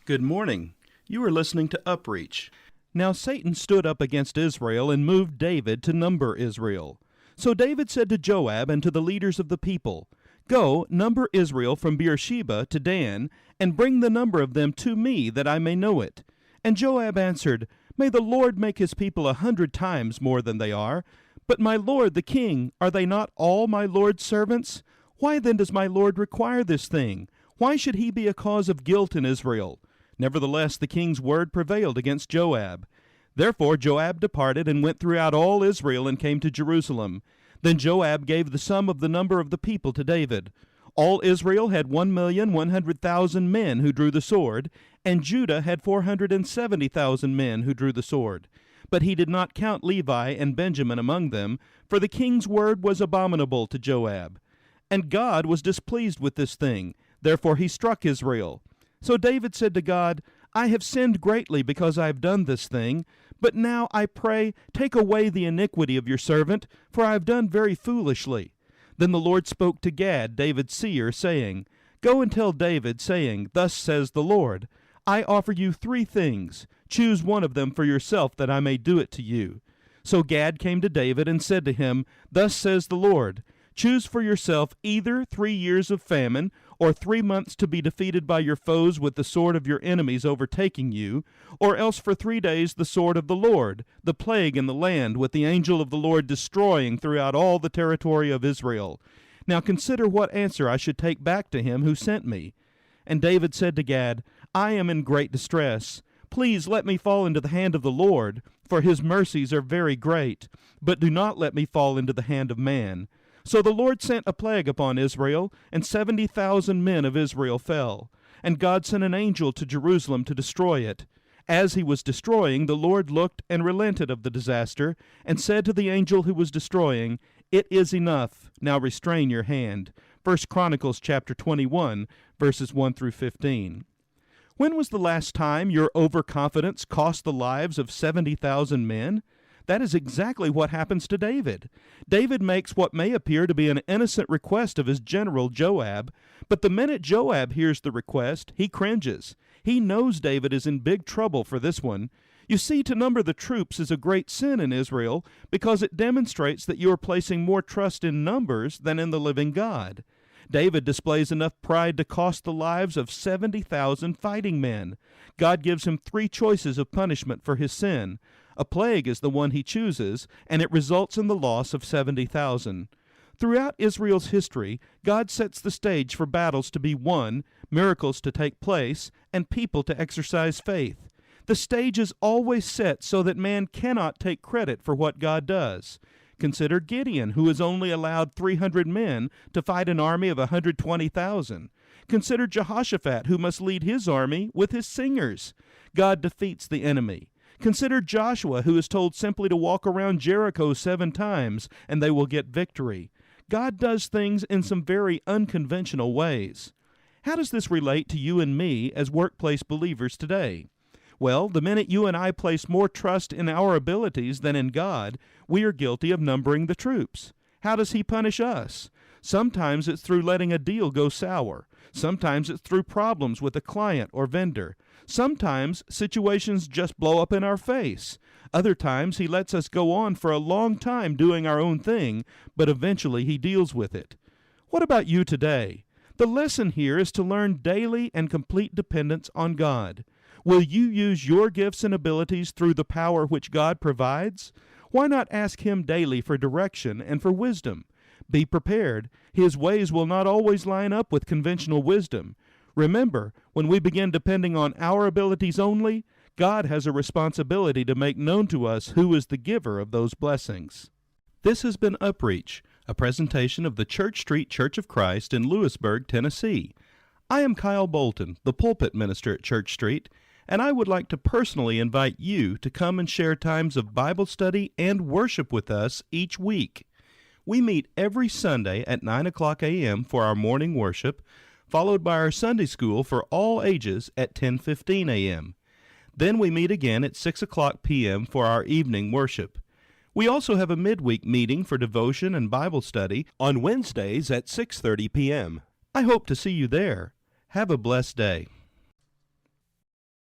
Good morning. You are listening to UpReach. Now Satan stood up against Israel and moved David to number Israel. So David said to Joab and to the leaders of the people, "Go, number Israel from Beersheba to Dan, and bring the number of them to me, that I may know it." And Joab answered, "May the Lord make his people 100 times more than they are. But my lord the king, are they not all my lord's servants? Why then does my lord require this thing? Why should he be a cause of guilt in Israel?" Nevertheless, the king's word prevailed against Joab. Therefore Joab departed and went throughout all Israel and came to Jerusalem. Then Joab gave the sum of the number of the people to David. All Israel had 1,100,000 men who drew the sword, and Judah had 470,000 men who drew the sword. But he did not count Levi and Benjamin among them, for the king's word was abominable to Joab. And God was displeased with this thing, therefore he struck Israel. So David said to God, "I have sinned greatly because I have done this thing. But now, I pray, take away the iniquity of your servant, for I have done very foolishly." Then the Lord spoke to Gad, David's seer, saying, "Go and tell David, saying, Thus says the Lord, I offer you 3 things. Choose one of them for yourself, that I may do it to you." So Gad came to David and said to him, "Thus says the Lord, choose for yourself either 3 years of famine, or 3 months to be defeated by your foes with the sword of your enemies overtaking you, or else for 3 days the sword of the Lord, the plague in the land, with the angel of the Lord destroying throughout all the territory of Israel. Now consider what answer I should take back to him who sent me." And David said to Gad, "I am in great distress. Please let me fall into the hand of the Lord, for his mercies are very great, but do not let me fall into the hand of man." So the Lord sent a plague upon Israel, and 70,000 men of Israel fell. And God sent an angel to Jerusalem to destroy it. As he was destroying, the Lord looked and relented of the disaster, and said to the angel who was destroying, "It is enough. Now restrain your hand." 1 Chronicles chapter 21, verses 1 through 15. When was the last time your overconfidence cost the lives of 70,000 men? That is exactly what happens to David. David makes what may appear to be an innocent request of his general Joab, but the minute Joab hears the request, he cringes. He knows David is in big trouble for this one. You see, to number the troops is a great sin in Israel because it demonstrates that you are placing more trust in numbers than in the living God. David displays enough pride to cost the lives of 70,000 fighting men. God gives him 3 choices of punishment for his sin. A plague is the one he chooses, and it results in the loss of 70,000. Throughout Israel's history, God sets the stage for battles to be won, miracles to take place, and people to exercise faith. The stage is always set so that man cannot take credit for what God does. Consider Gideon, who is only allowed 300 men to fight an army of 120,000. Consider Jehoshaphat, who must lead his army with his singers. God defeats the enemy. Consider Joshua, who is told simply to walk around Jericho 7 times, and they will get victory. God does things in some very unconventional ways. How does this relate to you and me as workplace believers today? Well, the minute you and I place more trust in our abilities than in God, we are guilty of numbering the troops. How does he punish us? Sometimes it's through letting a deal go sour. Sometimes it's through problems with a client or vendor. Sometimes situations just blow up in our face. Other times he lets us go on for a long time doing our own thing, but eventually he deals with it. What about you today? The lesson here is to learn daily and complete dependence on God. Will you use your gifts and abilities through the power which God provides? Why not ask him daily for direction and for wisdom? Be prepared. His ways will not always line up with conventional wisdom. Remember, when we begin depending on our abilities only, God has a responsibility to make known to us who is the giver of those blessings. This has been UpReach, a presentation of the Church Street Church of Christ in Lewisburg, Tennessee. I am Kyle Bolton, the pulpit minister at Church Street, and I would like to personally invite you to come and share times of Bible study and worship with us each week. We meet every Sunday at 9 o'clock a.m. for our morning worship, followed by our Sunday school for all ages at 10:15 a.m. Then we meet again at 6 o'clock p.m. for our evening worship. We also have a midweek meeting for devotion and Bible study on Wednesdays at 6:30 p.m. I hope to see you there. Have a blessed day.